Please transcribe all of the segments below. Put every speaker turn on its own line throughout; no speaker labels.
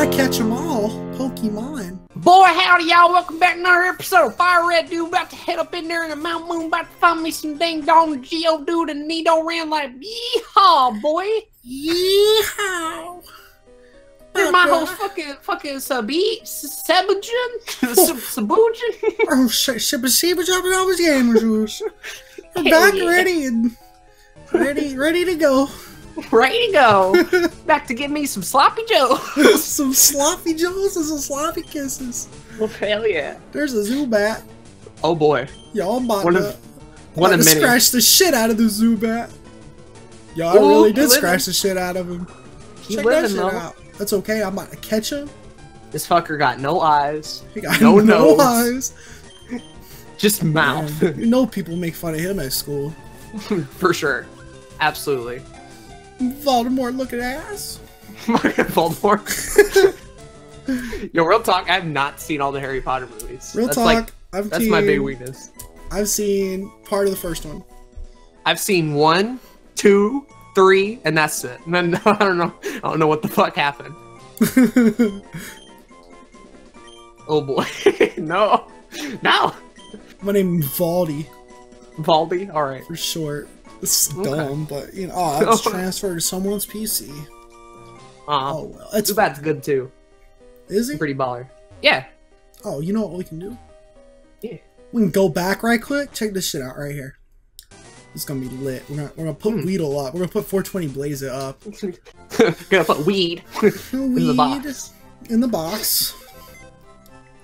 gotta catch them all. Pokemon.
Boy, howdy y'all, welcome back to another episode of Fire Red Dude. About to head up in there in the Mount Moon, about to find me some ding dong Geodude and Nidoran like yeehaw, boy.
Yeehaw.
Here's my whole fucking Sebujin? Sebujin?
Oh shit, Shibba jumping on his gamers. We're back ready and ready to go.
Ready to go. Back to get me some sloppy joe.
Some sloppy joes and some sloppy kisses.
Well, hell yeah.
There's a Zubat.
Oh boy.
Y'all about
one
to
of many.
scratch the shit out of the Zubat. Y'all really did scratch the shit out of him. Check that shit out. That's okay, I'm about to catch him.
This fucker got no eyes.
He got
no
no
nose.
eyes.
Just mouth.
Man, you know people make fun of him at school.
For sure. Absolutely.
Voldemort looking ass.
Voldemort. Yo, real talk, I have not seen all the Harry Potter movies.
Real talk,
that's my big weakness.
I've seen part of the first one.
I've seen 1, 2, 3, and that's it. And then I don't know what the fuck happened. Oh boy. No.
My name is Valdi.
Valdi? Alright.
For short. It's dumb, but you know, I was transferred to someone's PC. Oh well, it's
Zubat's good too.
Is he?
Pretty baller. Yeah.
Oh, you know what we can do?
Yeah.
We can go back right quick. Check this shit out right here. It's gonna be lit. We're gonna put Weedle up. We're gonna put 420 Blaze it up.
Gonna put weed in the box.
In the box.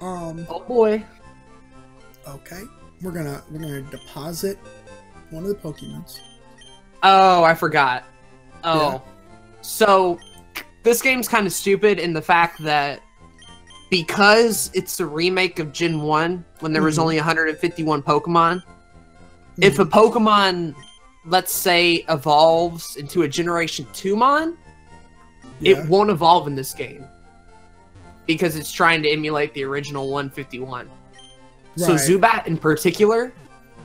Oh boy.
Okay. We're gonna deposit one of the Pokemons.
Oh, I forgot. Oh.
Yeah.
So, this game's kind of stupid in the fact that because it's a remake of Gen 1, when there was only 151 Pokemon, if a Pokemon, let's say, evolves into a Generation 2 Mon, it won't evolve in this game. Because it's trying to emulate the original 151. Right. So Zubat in particular,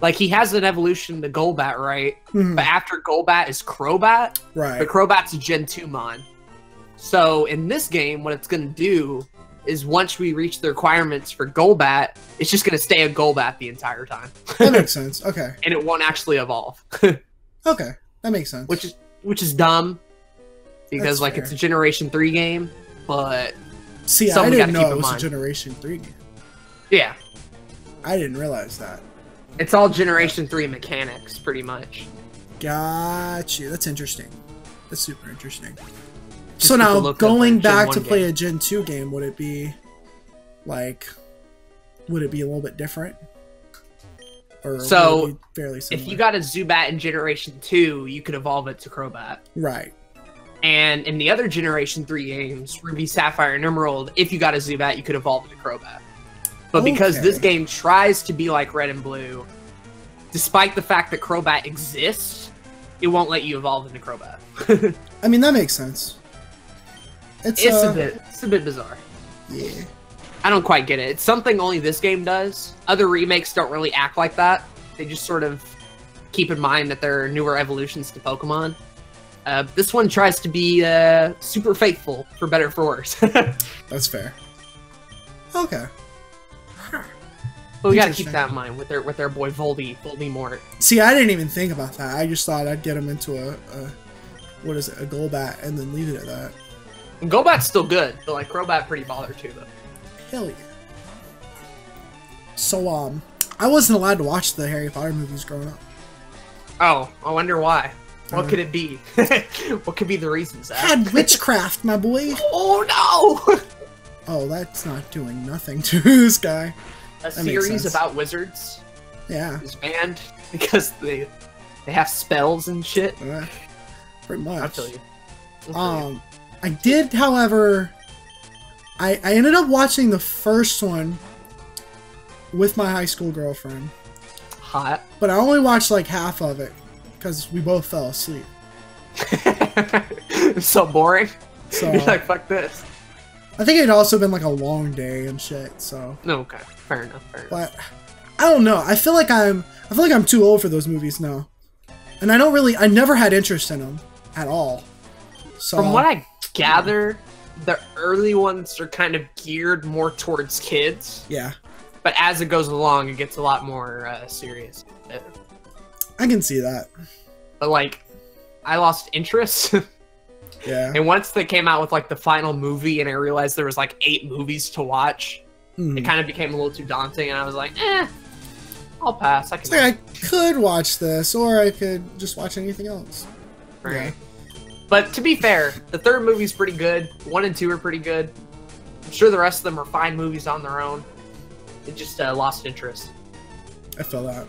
like, he has an evolution to Golbat, right? But after Golbat is Crobat.
Right.
But Crobat's a Gen 2 Mon. So, in this game, what it's going to do is once we reach the requirements for Golbat, it's just going to stay a Golbat the entire time.
That makes sense. Okay.
And it won't actually evolve.
Okay. That makes sense.
Which is dumb. Because, like, it's a Generation 3 game, but...
See, I didn't know it was a Generation 3 game.
Yeah.
I didn't realize that.
It's all Generation 3 mechanics, pretty much.
Got you. That's interesting. That's super interesting. So now, going back to play a Gen 2 game, would it be, like, would it be a little bit different? Or
so,
would it be fairly similar?
If you got a Zubat in Generation 2, you could evolve it to Crobat.
Right.
And in the other Generation 3 games, Ruby, Sapphire, and Emerald, if you got a Zubat, you could evolve it to Crobat. But because this game tries to be like Red and Blue, despite the fact that Crobat exists, it won't let you evolve into Crobat.
I mean, that makes sense. It's
a bit bizarre.
Yeah.
I don't quite get it. It's something only this game does. Other remakes don't really act like that. They just sort of keep in mind that there are newer evolutions to Pokemon. This one tries to be super faithful, for better or for worse.
That's fair. Okay.
But we gotta keep that in mind with their boy Voldemort.
See, I didn't even think about that. I just thought I'd get him into a what is it, a Golbat, and then leave it at that.
And Golbat's still good, but like Crobat pretty baller too, though.
Hell yeah. So I wasn't allowed to watch the Harry Potter movies growing up.
Oh, I wonder why. What could it be? What could be the reasons?
Had witchcraft, my boy.
Oh no!
Oh, that's not doing nothing to this guy.
A series about wizards.
Yeah.
Is banned because they have spells and shit.
Pretty much.
I'll tell you.
I did, however, I ended up watching the first one with my high school girlfriend.
Hot.
But I only watched like half of it because we both fell asleep.
It's so boring. So you're like, fuck this.
I think it'd also been like a long day and shit, so.
Okay, fair enough,
But I don't know. I feel like I'm too old for those movies now. And I never had interest in them at all. So,
from what I gather, the early ones are kind of geared more towards kids.
Yeah.
But as it goes along, it gets a lot more serious.
I can see that.
But like, I lost interest.
Yeah.
And once they came out with like the final movie, and I realized there was like 8 movies to watch, it kind of became a little too daunting, and I was like, I'll pass. I
could watch this, or I could just watch anything else.
Right.
Yeah.
But to be fair, the 3rd movie's pretty good. 1 and 2 are pretty good. I'm sure the rest of them are fine movies on their own. It just lost interest.
I feel that.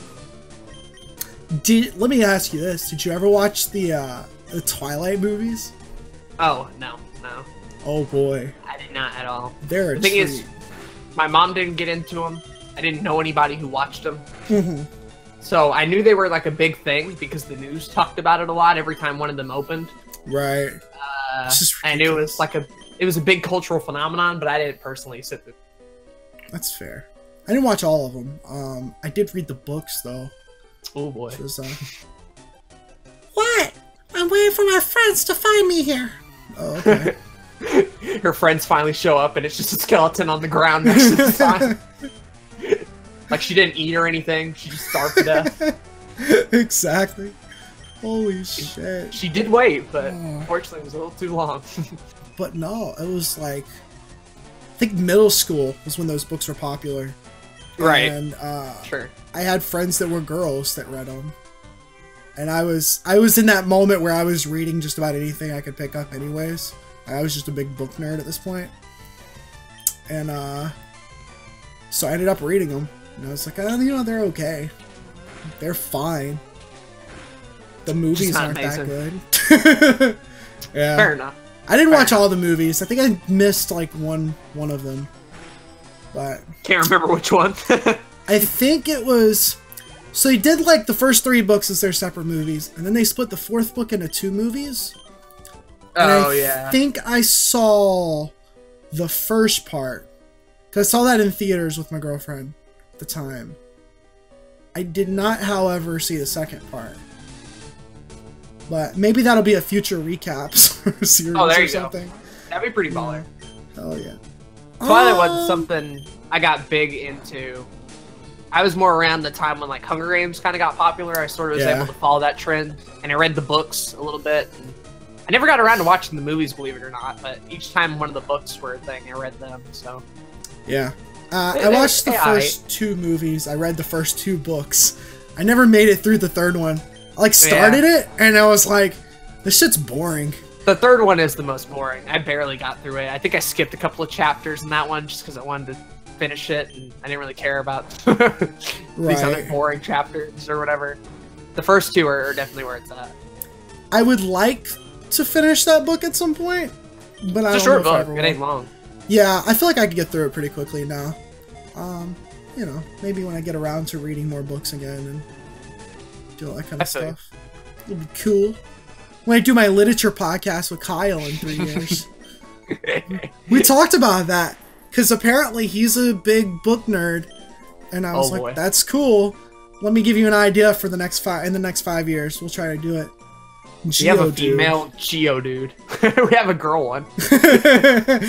Let me ask you this: did you ever watch the Twilight movies?
Oh no.
Oh boy,
I did not at all.
They're
the thing is, my mom didn't get into them. I didn't know anybody who watched them. So I knew they were like a big thing because the news talked about it a lot every time one of them opened.
Right.
I knew it was a big cultural phenomenon, but I didn't personally sit through.
That's fair. I didn't watch all of them. I did read the books though.
Oh boy.
Which was, what? I'm waiting for my friends to find me here. Oh, okay.
Her friends finally show up, and it's just a skeleton on the ground next to the sign. Like she didn't eat or anything. She just starved to death.
Exactly. Holy shit.
She did wait, but unfortunately it was a little too long.
But no, it was like, I think middle school was when those books were popular.
Right.
And
sure.
I had friends that were girls that read them. And I was in that moment where I was reading just about anything I could pick up anyways. I was just a big book nerd at this point. And so I ended up reading them. And I was like, they're okay. They're fine. The movies aren't that good. Yeah.
Fair enough.
I didn't watch all the movies. I think I missed like one of them. But
can't remember which one.
I think it was, so they did like the first 3 books as their separate movies, and then they split the 4th book into 2 movies. And I think I saw the first part, because I saw that in theaters with my girlfriend at the time. I did not, however, see the second part. But maybe that'll be a future recaps series or something.
Go. That'd be pretty baller.
Hell yeah.
Twilight was something I got big into. I was more around the time when like Hunger Games kind of got popular. I sort of was able to follow that trend, and I read the books a little bit. And I never got around to watching the movies, believe it or not, but each time one of the books were a thing, I read them. So
yeah, I watched the first 2 movies. I read the first 2 books. I never made it through the 3rd one. I like started it, and I was like, this shit's boring.
The 3rd one is the most boring. I barely got through it. I think I skipped a couple of chapters in that one just because I wanted to finish it, and I didn't really care about these other boring chapters or whatever. The first 2 are definitely where it's at.
I would like to finish that book at some point, but I don't know. It's a short book.
It ain't long.
Yeah, I feel like I could get through it pretty quickly now. Maybe when I get around to reading more books again and do all that kind of stuff. It'll be cool. When I do my literature podcast with Kyle in 3 years. We talked about that, because apparently he's a big book nerd, and I was like, that's cool. Let me give you an idea for the next 5 years. We'll try to do it.
We have a female Geodude. We have a girl one.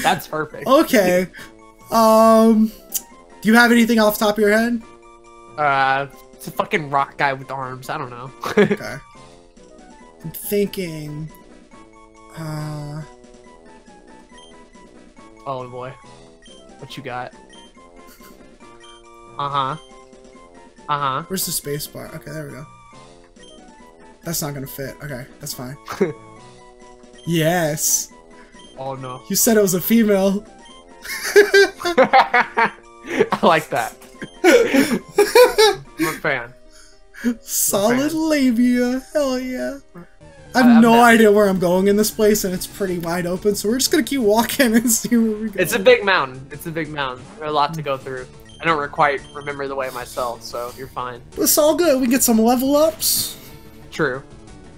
That's perfect.
Okay. Do you have anything off the top of your head?
It's a fucking rock guy with arms. I don't know.
Okay. I'm thinking...
Oh boy. What you got? Uh-huh. Uh-huh.
Where's the space bar? Okay, there we go. That's not gonna fit. Okay, that's fine. Yes.
Oh no.
You said it was a female.
I like that. I'm a fan.
Solid labia. Hell yeah. I have no idea where I'm going in this place, and it's pretty wide open, so we're just gonna keep walking and see where we go.
It's a big mountain. It's a big mountain. There's a lot to go through. I don't quite remember the way myself, so you're fine.
It's all good. We get some level ups.
True.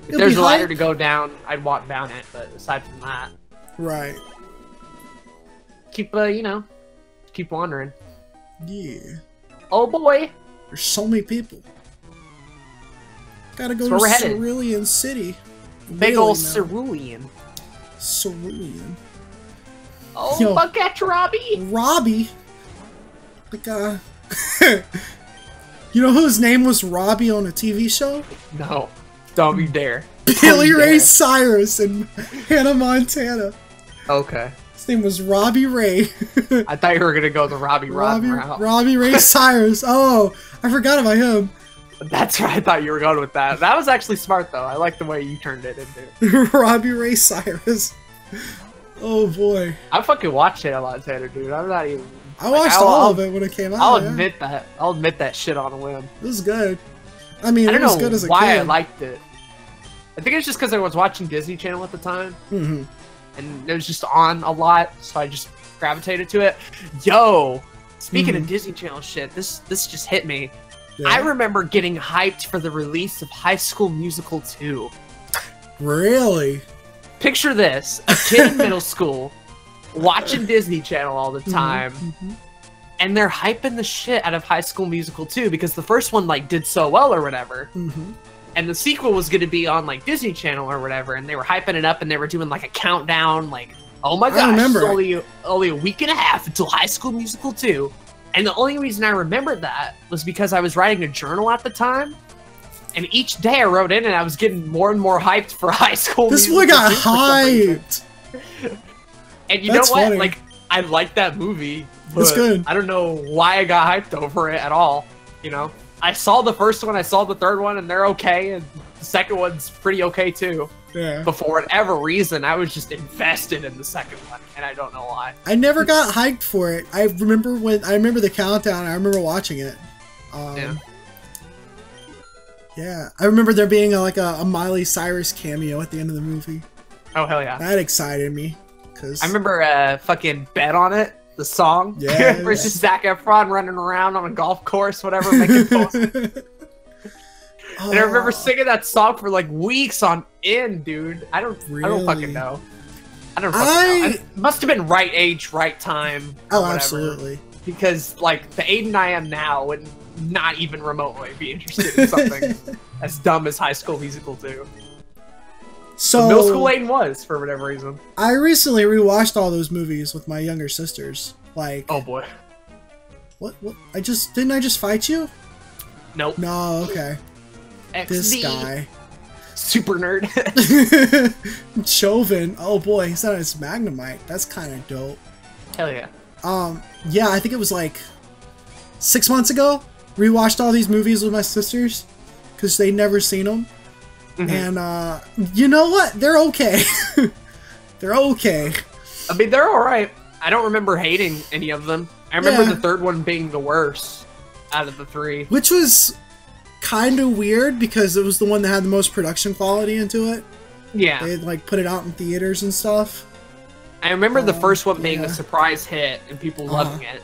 If there's a ladder to go down, I'd walk down it, but aside from that...
Right.
Keep, keep wandering.
Yeah.
Oh boy!
There's so many people. Gotta go to Cerulean City.
Big ol' Cerulean.
Cerulean.
Oh, yo, fuck at Robbie.
Robbie? Like, you know whose name was Robbie on a TV show?
No. Don't you dare.
Billy Ray Cyrus and Hannah Montana.
Okay.
His name was Robbie Ray.
I thought you were going to go the Robbie route.
Robbie Ray Cyrus. Oh, I forgot about him.
That's right. I thought you were going with that. That was actually smart, though. I like the way you turned it into.
Robbie Ray Cyrus. Oh, boy.
I fucking watched Hannah Montana, dude. I'm not even...
I watched all of it when it came out.
I'll admit that. I'll admit that shit on a whim.
It was good. I mean, it was good as a kid.
I don't know why I liked it. I think it's just because I was watching Disney Channel at the time.
Mm-hmm.
And it was just on a lot, so I just gravitated to it. Yo! Speaking of Disney Channel shit, this just hit me. Yeah. I remember getting hyped for the release of High School Musical 2.
Really?
Picture this. A kid in middle school watching Disney Channel all the time. And they're hyping the shit out of High School Musical 2 because the first one like did so well or whatever. And the sequel was going to be on like Disney Channel or whatever, and they were hyping it up and they were doing like a countdown like, oh my gosh, it's only a week and a half until High School Musical 2. And the only reason I remembered that was because I was writing a journal at the time, and each day I wrote in and I was getting more and more hyped for High School Musical 2.
This boy got hyped!
And you know what? Funny. Like, I like that movie, but
it's good.
I don't know why I got hyped over it at all, you know? I saw the first one, I saw the third one, and they're okay, and the second one's pretty okay too.
Yeah.
But for whatever reason, I was just invested in the second one, and I don't know why.
I never got hyped for it. I remember the countdown. I remember watching it. Yeah. I remember there being like a Miley Cyrus cameo at the end of the movie.
Oh hell yeah!
That excited me.
I remember fucking Bet on It, the song.
Yeah.
Versus Zac Efron running around on a golf course, whatever, making posts. And I remember singing that song for like weeks on end, dude. I don't fucking know. I don't fucking know. It must have been right age, right time.
Oh, absolutely.
Because like the Aden I am now would not even remotely be interested in something as dumb as High School Musical 2.
So
middle school Aden was, for whatever reason.
I recently rewatched all those movies with my younger sisters. Like,
oh boy.
What? Didn't I just fight you?
Nope.
No, okay.
XD.
This guy.
Super nerd.
Chauvin. Oh boy, he's on his Magnemite. That's kind of dope.
Hell yeah.
Yeah, I think it was like 6 months ago. Rewatched all these movies with my sisters because they'd never seen them. And you know what? They're okay. They're okay.
I mean, they're all right. I don't remember hating any of them. I remember the third one being the worst out of the three.
Which was kind of weird because it was the one that had the most production quality into it.
Yeah.
They like put it out in theaters and stuff.
I remember the first one being a surprise hit and people loving it.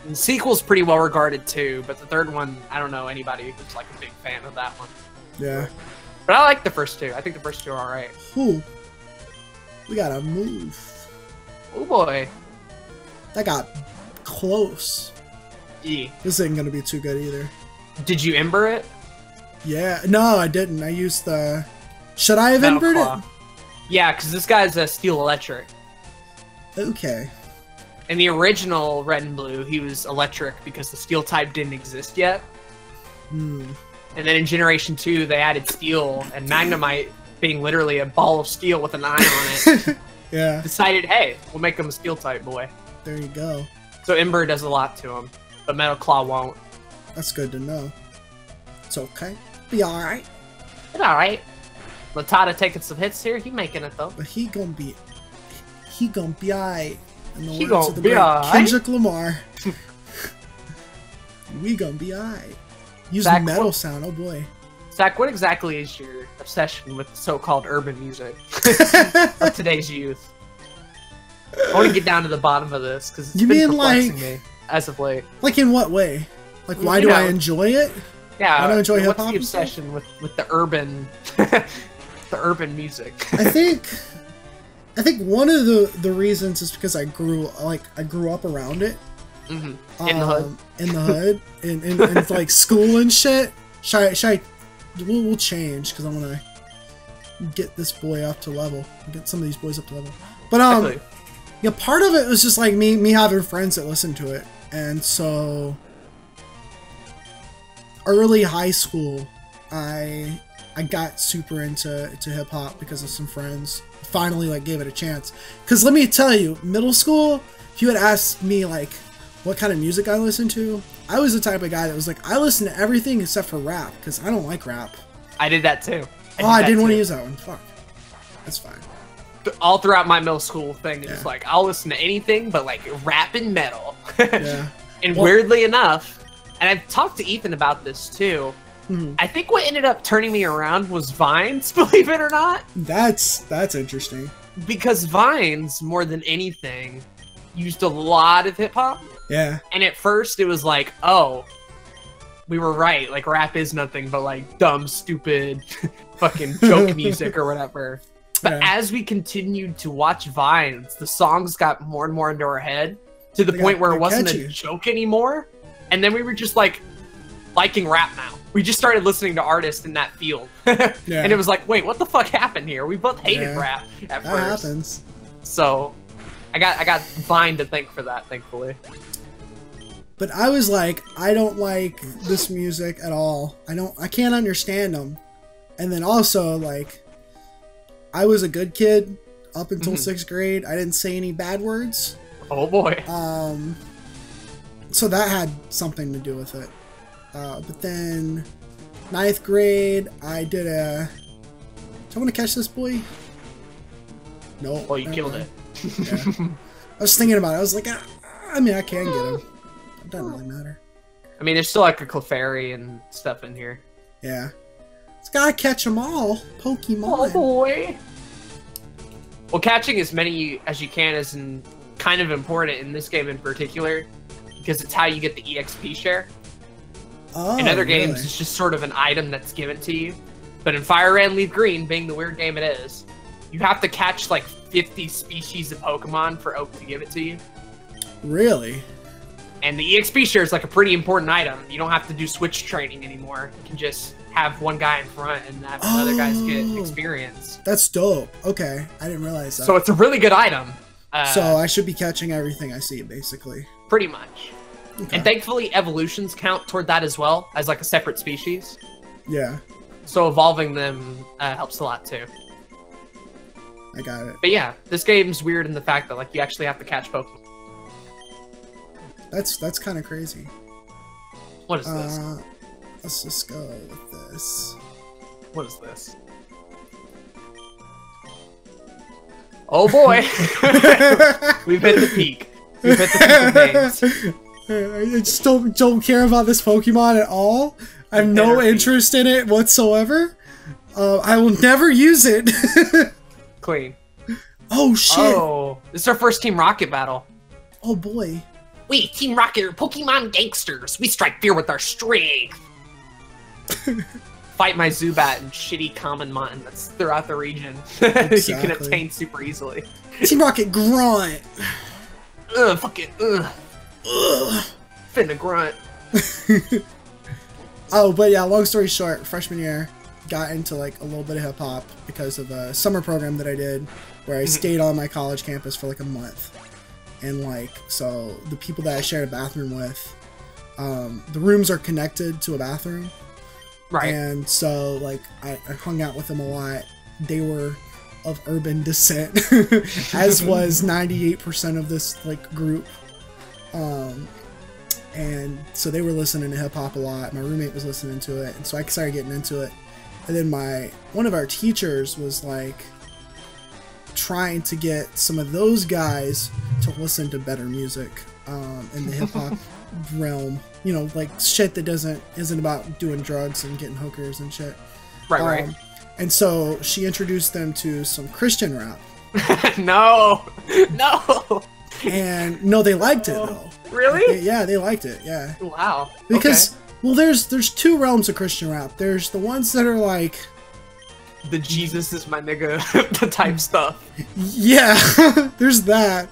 And the sequel's pretty well regarded too, but the third one, I don't know anybody who's like a big fan of that one.
Yeah.
But I like the first two. I think the first two are alright.
Ooh. We gotta move.
Oh boy.
That got close.
Yeah.
This ain't gonna be too good either.
Did you ember it?
Yeah. No, I didn't. I used the... Should I have embered it?
Yeah, because this guy's a steel electric.
Okay.
In the original Red and Blue, he was electric because the steel type didn't exist yet.
Hmm.
And then in Generation 2, they added steel, and Magnemite, being literally a ball of steel with an eye on it,
yeah,
decided, hey, we'll make him a steel type boy.
There you go.
So Ember does a lot to him, but Metal Claw won't.
That's good to know. It's okay. Be alright.
It's alright. Latada taking some hits here. He making it, though.
But he gonna be alright. In the
he
words
gonna
of the
be
great
alright.
Kendrick Lamar. We gonna be alright. Use
Zach,
metal sound, oh boy.
Zach, what exactly is your obsession with so-called urban music of today's youth? I want to get down to the bottom of this because it's been perplexing me as of late.
Like in what way? Like why do I enjoy it?
Yeah,
I don't enjoy hip hop.
What's the obsession with the urban, the urban music?
I think one of the reasons is because I grew up around it.
Mm-hmm. In the hood.
In the hood. in like school and shit. We'll change because I want to get this boy up to level. Get some of these boys up to level. But Yeah, part of it was just like me having friends that listened to it. And so early high school, I got super into hip hop because of some friends. Finally, like, gave it a chance. Because let me tell you, middle school, if you had asked me like what kind of music I listened to, I was the type of guy that was like, I listen to everything except for rap because I don't like rap.
I did that too.
I didn't want to use that one. Fuck. That's fine.
All throughout my middle school thing, it's like, I'll listen to anything but like rap and metal.
Yeah.
And weirdly enough, and I've talked to Ethan about this too, I think what ended up turning me around was Vines, believe it or not.
That's interesting.
Because Vines, more than anything, used a lot of hip hop.
Yeah.
And at first it was like, oh, we were right. Like, rap is nothing but like dumb, stupid, fucking joke music or whatever. But as we continued to watch Vines, the songs got more and more into our head to the point where it wasn't a joke anymore. And then we were just like liking rap now. We just started listening to artists in that field. And it was like, wait, what the fuck happened here? We both hated rap at first.
Happens.
So I got Vine to thank for that, thankfully.
But I was like, I don't like this music at all. I can't understand them. And then also, like, I was a good kid up until 6th grade. I didn't say any bad words.
Oh boy.
So that had something to do with it. But then 9th grade, I did a... Do I want to catch this boy? No.
Well, you killed it.
Yeah. I was thinking about it. I was like, I mean, I can get him. It doesn't really matter.
I mean, there's still like a Clefairy and stuff in here.
Yeah. It's gotta catch them all. Pokemon.
Oh boy. Well, catching as many as you can is kind of important in this game in particular, because it's how you get the EXP share.
Oh,
in other games, it's just sort of an item that's given to you. But in Fire Red and Leaf Green, being the weird game it is, you have to catch like 50 species of Pokemon for Oak to give it to you.
Really?
And the EXP share is like a pretty important item. You don't have to do switch training anymore. You can just have one guy in front and have other guys get experience.
That's dope. Okay, I didn't realize that.
So it's a really good item.
So I should be catching everything I see, basically.
Pretty much. Okay. And thankfully, evolutions count toward that as well, as like a separate species.
Yeah.
So evolving them helps a lot too.
I got it.
But yeah, this game's weird in the fact that like you actually have to catch Pokemon.
That's kind of crazy.
What is this?
Let's just go with this.
What is this? Oh boy! We've hit the peak. We've hit the peak of names.
I just don't care about this Pokemon at all. I have no interest in it whatsoever. I will never use it.
Clean.
Oh shit!
Oh, this is our first Team Rocket battle.
Oh boy.
We, Team Rocket, are Pokemon gangsters. We strike fear with our strength. Fight my Zubat and shitty common mon that's throughout the region.
Exactly.
You can obtain super easily.
Team Rocket grunt.
Ugh, fuck it. Ugh.
Ugh.
Finna grunt.
Oh, but yeah, long story short, freshman year, got into like a little bit of hip hop because of a summer program that I did where I stayed on my college campus for like a month. And like, so the people that I shared a bathroom with, the rooms are connected to a bathroom.
Right.
And so like, I hung out with them a lot. They were of urban descent, as was 98% of this like group. And so they were listening to hip hop a lot. My roommate was listening to it. And so I started getting into it. And then one of our teachers was like trying to get some of those guys to listen to better music in the hip hop realm. You know, like shit that isn't about doing drugs and getting hookers and shit.
Right, right.
And so she introduced them to some Christian rap.
No.
And no, they liked it though.
Really?
Yeah, they liked it. Yeah.
Wow.
Because well, there's two realms of Christian rap. There's the ones that are like
the Jesus is my nigga type stuff.
Yeah, there's that.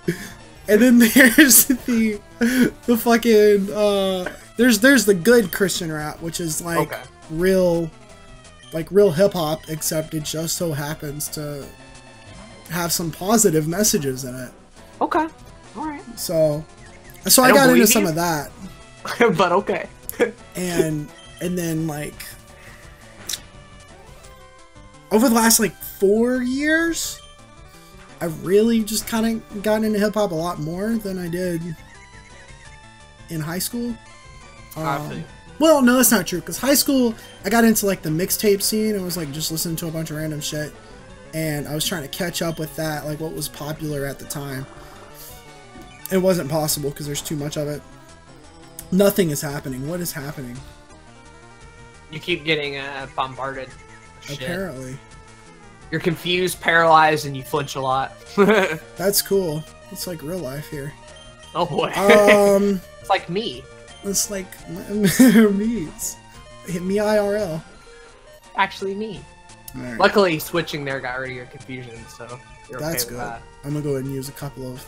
And then there's the fucking there's the good Christian rap, which is like real hip hop, except it just so happens to have some positive messages in it.
Okay. All right.
So I got into some of that.
But okay.
and then like over the last like 4 years, I've really just kind of gotten into hip hop a lot more than I did in high school. Well, no, that's not true. Because high school, I got into like the mixtape scene and was like just listening to a bunch of random shit, and I was trying to catch up with that, like what was popular at the time. It wasn't possible because there's too much of it. Nothing is happening. What is happening?
You keep getting bombarded.
Apparently.
You're confused, paralyzed, and you flinch a lot.
That's cool. It's like real life here.
Oh boy. It's like me.
It's like me. It's me IRL.
Actually me.
Right.
Luckily, switching there got rid of your confusion, so you're
That's
okay with
good.
that.
I'm gonna go ahead and use a couple of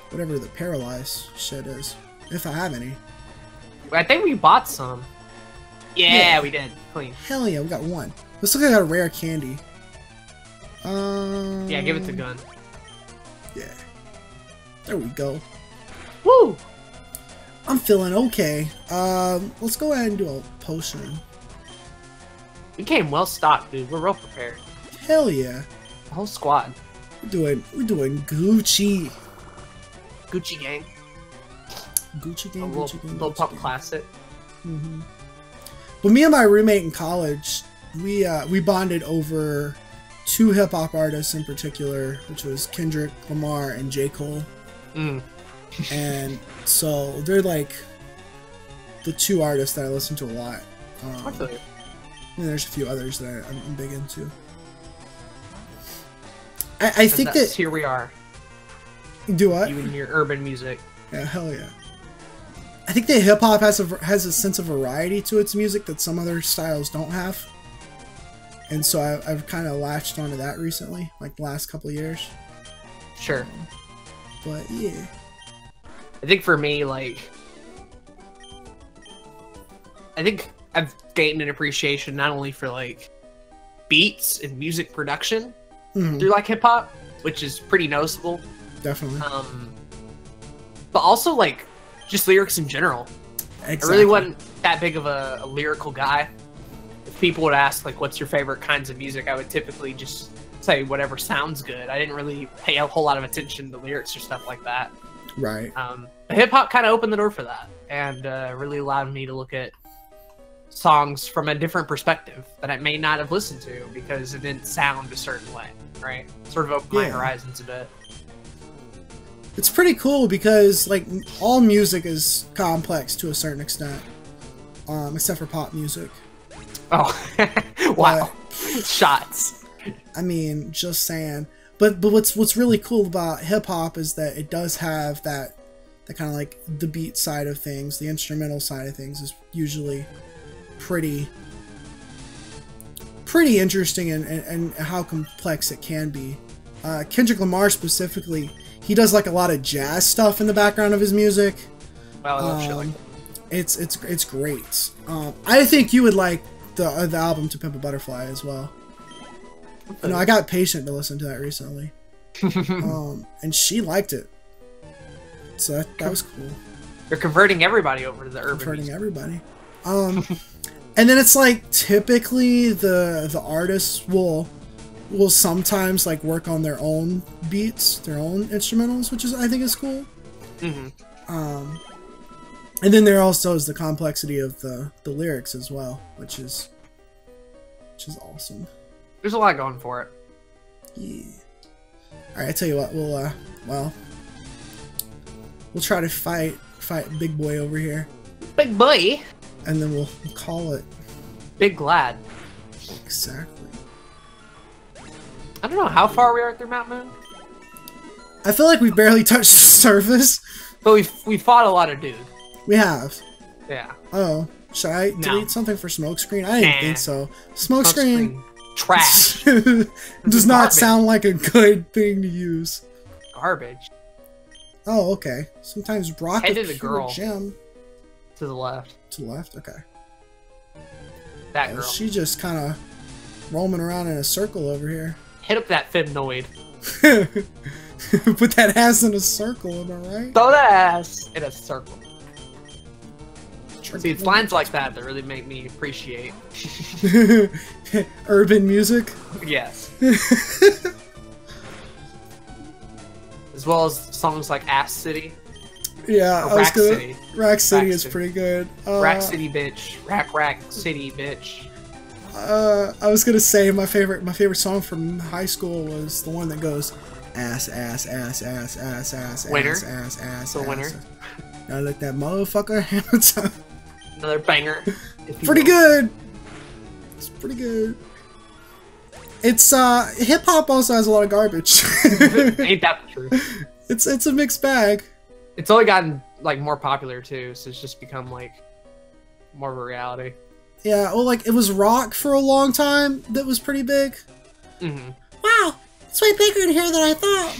whatever the paralyzed shit is, if I have any.
I think we bought some. Yeah, we did. Clean.
Hell yeah, we got one. Looks like I got a rare candy.
Yeah, give it to Gun.
Yeah. There we go.
Woo!
I'm feeling okay. Let's go ahead and do a potion.
We came well stocked, dude. We're real prepared.
Hell yeah.
The whole squad.
We're doing Gucci.
Gucci gang.
Gucci gang,
Gucci gang. Little pop classic.
Mm-hmm. But me and my roommate in college, we bonded over 2 hip hop artists in particular, which was Kendrick Lamar and J. Cole. And so they're like the 2 artists that I listen to a lot. And there's a few others that I'm big into. I think that
here we are.
Do what?
You and your urban music.
Yeah, hell yeah. I think that hip hop has a sense of variety to its music that some other styles don't have, and so I've kind of latched onto that recently, like the last couple of years.
Sure.
But yeah.
I think for me, like, I think I've gained an appreciation not only for like beats and music production through like hip hop, which is pretty noticeable.
Definitely.
But also like just lyrics in general.
Exactly.
I really wasn't that big of a lyrical guy. If people would ask like, "What's your favorite kinds of music?" I would typically just say whatever sounds good. I didn't really pay a whole lot of attention to lyrics or stuff like that.
Right.
Hip hop kind of opened the door for that, and really allowed me to look at songs from a different perspective that I may not have listened to because it didn't sound a certain way. Right. Sort of opened my horizons a bit.
It's pretty cool because like all music is complex to a certain extent, except for pop music.
Oh, wow! Shots.
I mean, just saying. But what's really cool about hip hop is that it does have that kind of like the beat side of things, the instrumental side of things is usually pretty interesting and how complex it can be. Kendrick Lamar specifically, he does like a lot of jazz stuff in the background of his music.
Wow, I love shit like
that. It's great. I think you would like the album To Pimp a Butterfly as well. You know, I got Patient to listen to that recently, and she liked it. So that was cool.
You're converting everybody over to the urban.
Converting everybody. And then it's like typically the artists will sometimes like work on their own beats, their own instrumentals, which I think is cool. And then there also is the complexity of the lyrics as well, which is awesome.
There's a lot going for it.
Yeah. All right, I tell you what, we'll try to fight Big Boy over here.
Big Boy.
And then we'll call it
Big Glad.
Exactly.
I don't know how far we are through Mount Moon.
I feel like we've barely touched the surface.
But we fought a lot of dudes.
We have.
Yeah.
Oh, should I delete something for Smokescreen? I didn't think so. Smokescreen
trash.
Does not sound like a good thing to use.
Garbage.
Oh, okay. Sometimes rock
Head to the girl.
Gem.
To the left.
To the left? Okay.
That girl.
She just kind of roaming around in a circle over here.
Hit up that femnoid.
Put that ass in a circle, am I right?
Throw that ass in a circle. See, it's lines like that that really make me appreciate
urban music.
Yes. As well as songs like Ass City.
Yeah,
or Rack City.
Rack City is pretty good.
Rack City, bitch. Rack City, bitch.
I was gonna say my favorite song from high school was the one that goes ass ass ass ass ass ass
Winner.
ass
The winner.
Now let that motherfucker hammer time.
Another banger.
Pretty good. It's pretty good. It's hip hop also has a lot of garbage.
Ain't that the truth?
It's a mixed bag.
It's only gotten like more popular too, so it's just become like more of a reality.
Yeah, well, like it was rock for a long time that was pretty big.
Mm-hmm.
Wow, it's way bigger in here than I thought.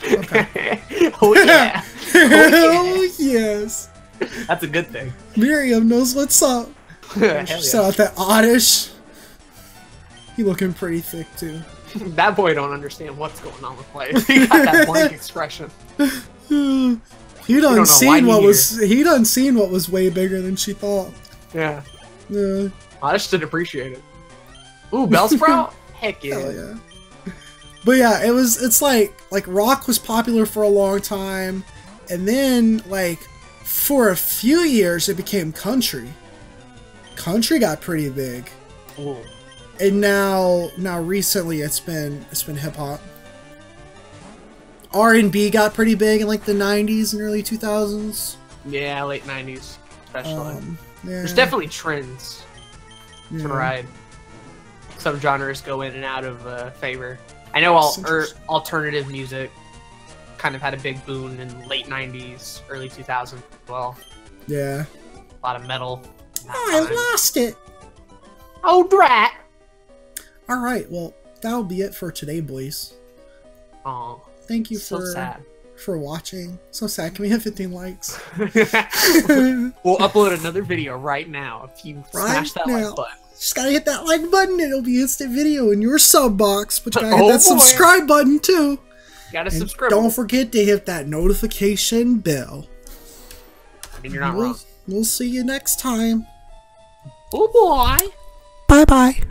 Okay.
Oh yeah.
Oh yes.
That's a good thing.
Miriam knows what's up. She's out that oddish. He looking pretty thick too.
That boy don't understand what's going on with life. He got that blank expression.
He done seen what was way bigger than she thought.
Yeah.
Yeah.
I just didn't appreciate it. Ooh, Bellsprout? Heck yeah.
Hell yeah. But yeah, it's like rock was popular for a long time, and then like for a few years it became country. Country got pretty big.
Ooh.
And now recently it's been hip hop. R&B got pretty big in like the 90s and early 2000s.
Yeah, late 90s especially.
Yeah.
There's definitely trends to ride. Some genres go in and out of favor. I know alternative music kind of had a big boom in late 90s, early 2000s as well.
Yeah.
A lot of metal.
Oh, I lost it.
Oh, drat.
Alright, well, that'll be it for today, boys.
Aw.
Thank you for watching. So sad. Can we have 15 likes?
We'll upload another video right now if you smash that like button.
Just gotta hit that like button. It'll be instant video in your sub box. But you gotta hit that subscribe button too.
You gotta subscribe.
Don't forget to hit that notification bell.
I mean, you're not wrong.
We'll see you next time.
Oh boy.
Bye bye.